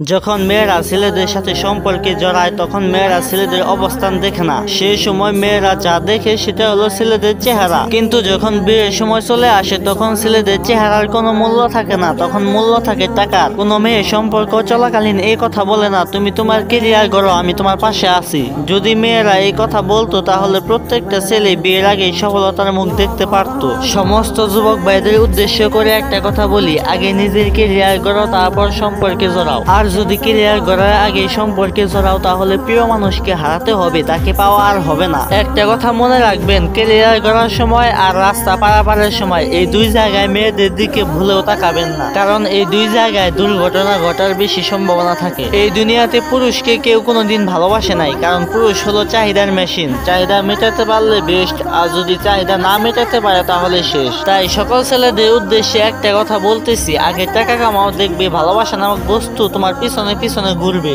যখন মেয়েরা ছেলেদের সাথে সম্পর্কে জড়ায় তখন মেয়েরা ছেলেদের অবস্থান দেখে না, সেই সময় মেয়েরা যা দেখে সেটা হলো ছেলেদের চেহারা। কিন্তু যখন বিয়ের সময় চলে আসে তখন ছেলেদের চেহারার কোনো মূল্য থাকে না, তখন মূল্য থাকে টাকার। কোনো মেয়ে সম্পর্ক চলাকালীন এই কথা বলে না, তুমি তোমার কেরিয়ার গড়ো, আমি তোমার পাশে আছি। যদি মেয়েরা এই কথা বলতো তাহলে প্রত্যেকটা ছেলে বিয়ের আগেই সফলতার মুখ দেখতে পারত। সমস্ত যুবক ভাইদের উদ্দেশ্য করে একটা কথা বলি, আগে নিজের কেরিয়ার গড়ো, তারপর সম্পর্কে জড়াও। আর যদি কেরিয়ার গড়ার আগে সম্পর্কে জড়াও তাহলে প্রিয় মানুষকে হারাতে হবে, তাকে পাওয়া আর হবে না। একটা কথা মনে রাখবেন, কেরিয়ার গড়ার সময় আর রাস্তা পারাপারের সময় এই দুই জায়গায় মেয়েদের দিকে ভুলেও তাকাবেন না, কারণ এই দুই জায়গায় দুর্ঘটনা ঘটার বেশি সম্ভাবনা থাকে। এই দুনিয়াতে পুরুষকে কেউ কোনোদিন ভালোবাসে নাই, কারণ পুরুষ হলো চাহিদার মেশিন। চাহিদা মেটাতে পারলে বেস্ট, আর যদি চাহিদা না মেটাতে পারে তাহলে শেষ। তাই সকল ছেলেদের উদ্দেশ্যে একটা কথা বলতেছি, আগে টাকা কামাও, দেখবে ভালোবাসা নামক বস্তু তোমার পিছনে পিছনে ঘুরবে।